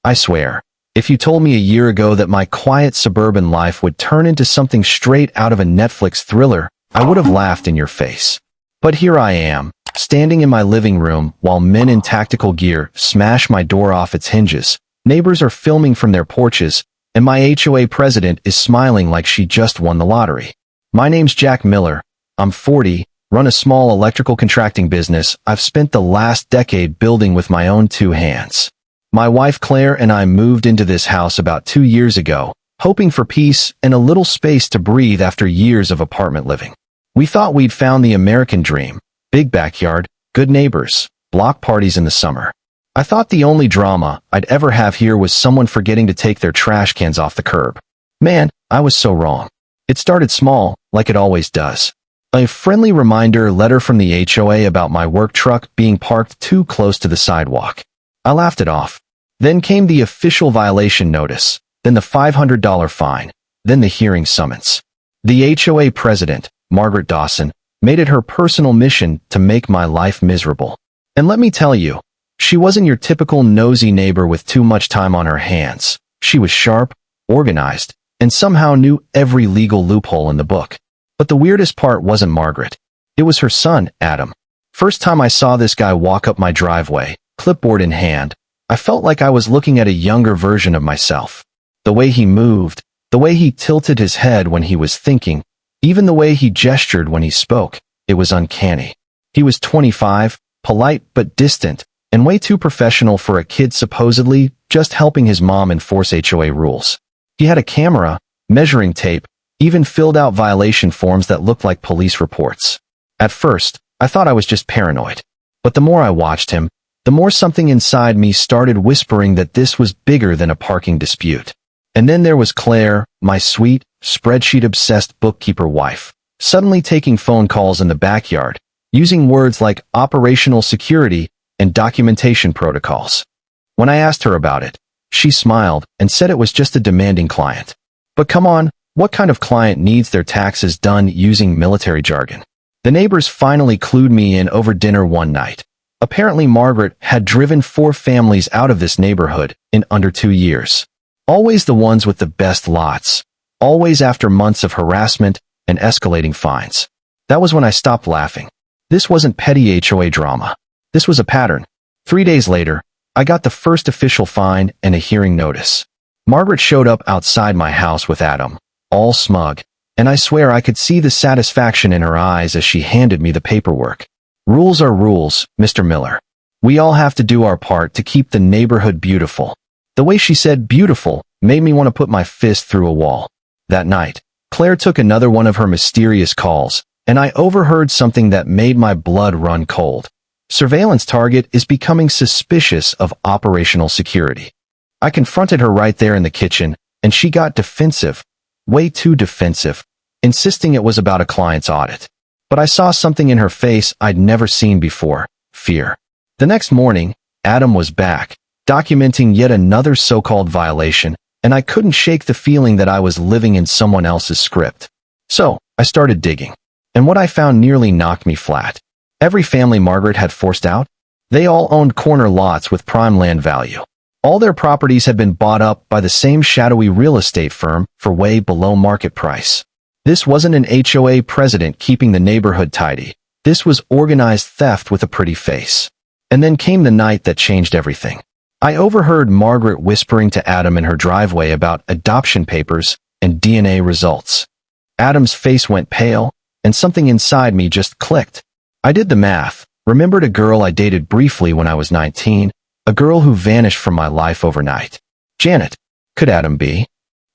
I swear, if you told me a year ago that my quiet suburban life would turn into something straight out of a Netflix thriller, I would have laughed in your face. But here I am, standing in my living room while men in tactical gear smash my door off its hinges. Neighbors are filming from their porches, and my HOA president is smiling like she just won the lottery. My name's Jack Miller. I'm 40, run a small electrical contracting business I've spent the last decade building with my own two hands. My wife Claire and I moved into this house about 2 years ago, hoping for peace and a little space to breathe after years of apartment living. We thought we'd found the American dream: big backyard, good neighbors, block parties in the summer. I thought the only drama I'd ever have here was someone forgetting to take their trash cans off the curb. Man, I was so wrong. It started small, like it always does. A friendly reminder letter from the HOA about my work truck being parked too close to the sidewalk. I laughed it off. Then came the official violation notice, then the $500 fine, then the hearing summons. The HOA president, Margaret Dawson, made it her personal mission to make my life miserable. And let me tell you, she wasn't your typical nosy neighbor with too much time on her hands. She was sharp, organized, and somehow knew every legal loophole in the book. But the weirdest part wasn't Margaret. It was her son, Adam. First time I saw this guy walk up my driveway, clipboard in hand, I felt like I was looking at a younger version of myself. The way he moved, the way he tilted his head when he was thinking, even the way he gestured when he spoke, it was uncanny. He was 25, polite but distant, and way too professional for a kid supposedly just helping his mom enforce HOA rules. He had a camera, measuring tape, even filled out violation forms that looked like police reports. At first, I thought I was just paranoid. But the more I watched him, the more something inside me started whispering that this was bigger than a parking dispute. And then there was Claire, my sweet, spreadsheet-obsessed bookkeeper wife, suddenly taking phone calls in the backyard, using words like operational security and documentation protocols. When I asked her about it, she smiled and said it was just a demanding client. But come on, what kind of client needs their taxes done using military jargon? The neighbors finally clued me in over dinner one night. Apparently Margaret had driven 4 families out of this neighborhood in under 2 years. Always the ones with the best lots. Always after months of harassment and escalating fines. That was when I stopped laughing. This wasn't petty HOA drama. This was a pattern. 3 days later, I got the first official fine and a hearing notice. Margaret showed up outside my house with Adam, all smug, and I swear I could see the satisfaction in her eyes as she handed me the paperwork. Rules are rules, Mr. Miller. We all have to do our part to keep the neighborhood beautiful. The way she said beautiful made me want to put my fist through a wall. That night, Claire took another one of her mysterious calls, and I overheard something that made my blood run cold. Surveillance target is becoming suspicious of operational security. I confronted her right there in the kitchen, and she got defensive, way too defensive, insisting it was about a client's audit. But I saw something in her face I'd never seen before: fear. The next morning, Adam was back, documenting yet another so-called violation, and I couldn't shake the feeling that I was living in someone else's script. So, I started digging. And what I found nearly knocked me flat. Every family Margaret had forced out, they all owned corner lots with prime land value. All their properties had been bought up by the same shadowy real estate firm for way below market price. This wasn't an HOA president keeping the neighborhood tidy. This was organized theft with a pretty face. And then came the night that changed everything. I overheard Margaret whispering to Adam in her driveway about adoption papers and DNA results. Adam's face went pale, and something inside me just clicked. I did the math, remembered a girl I dated briefly when I was 19, a girl who vanished from my life overnight. Janet. Could Adam be?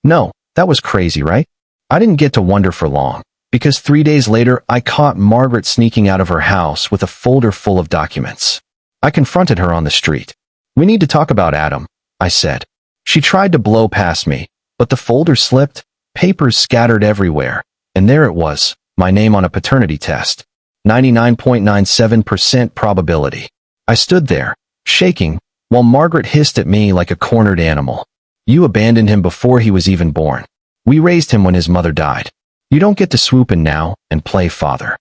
No, that was crazy, right? I didn't get to wonder for long, because 3 days later I caught Margaret sneaking out of her house with a folder full of documents. I confronted her on the street. "We need to talk about Adam," I said. She tried to blow past me, but the folder slipped, papers scattered everywhere, and there it was, my name on a paternity test. 99.97% probability. I stood there, shaking, while Margaret hissed at me like a cornered animal. "You abandoned him before he was even born. We raised him when his mother died. You don't get to swoop in now and play father."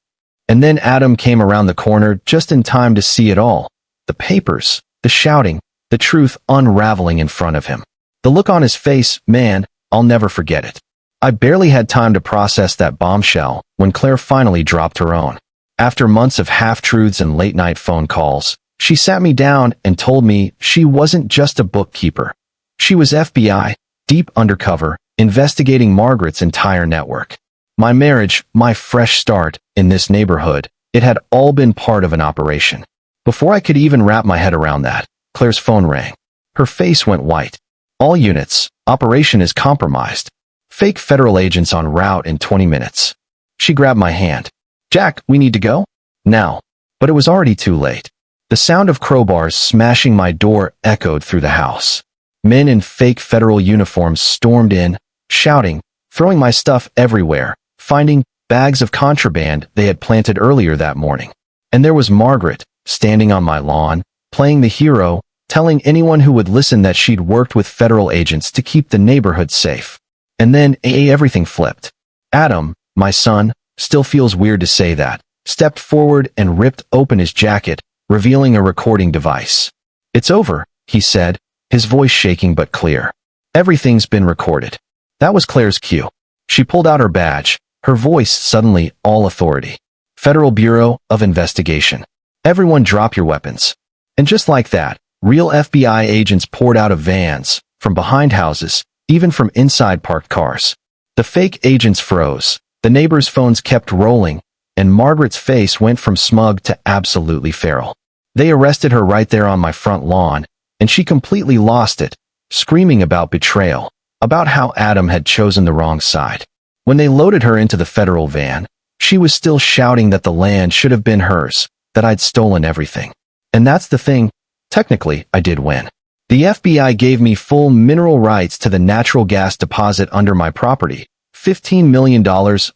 And then Adam came around the corner just in time to see it all. The papers, the shouting, the truth unraveling in front of him. The look on his face, man, I'll never forget it. I barely had time to process that bombshell when Claire finally dropped her own. After months of half-truths and late-night phone calls, she sat me down and told me she wasn't just a bookkeeper. She was FBI, deep undercover, investigating Margaret's entire network. My marriage, my fresh start in this neighborhood, it had all been part of an operation. Before I could even wrap my head around that, Claire's phone rang. Her face went white. All units, operation is compromised. Fake federal agents en route in 20 minutes. She grabbed my hand. Jack, we need to go? Now. But it was already too late. The sound of crowbars smashing my door echoed through the house. Men in fake federal uniforms stormed in, shouting, throwing my stuff everywhere, finding bags of contraband they had planted earlier that morning. And there was Margaret, standing on my lawn, playing the hero, telling anyone who would listen that she'd worked with federal agents to keep the neighborhood safe. And then everything flipped. Adam, my son, still feels weird to say that, stepped forward and ripped open his jacket, revealing a recording device. It's over, he said, his voice shaking but clear. Everything's been recorded. That was Claire's cue. She pulled out her badge, her voice suddenly all authority. Federal Bureau of Investigation. Everyone drop your weapons. And just like that, real FBI agents poured out of vans, from behind houses, even from inside parked cars. The fake agents froze, the neighbors' phones kept rolling, and Margaret's face went from smug to absolutely feral. They arrested her right there on my front lawn, and she completely lost it, screaming about betrayal, about how Adam had chosen the wrong side. When they loaded her into the federal van, she was still shouting that the land should have been hers, that I'd stolen everything. And that's the thing, technically, I did win. The FBI gave me full mineral rights to the natural gas deposit under my property, $15 million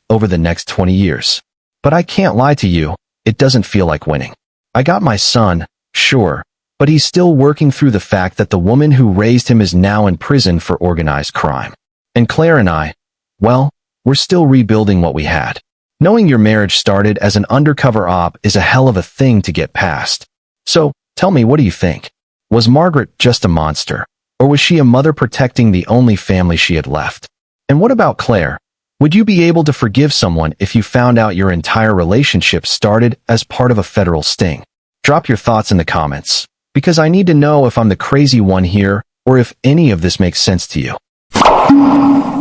over the next 20 years. But I can't lie to you, it doesn't feel like winning. I got my son, sure, but he's still working through the fact that the woman who raised him is now in prison for organized crime. And Claire and I, well, we're still rebuilding what we had. Knowing your marriage started as an undercover op is a hell of a thing to get past. So, tell me, what do you think? Was Margaret just a monster, or was she a mother protecting the only family she had left? And what about Claire? Would you be able to forgive someone if you found out your entire relationship started as part of a federal sting? Drop your thoughts in the comments, because I need to know if I'm the crazy one here, or if any of this makes sense to you.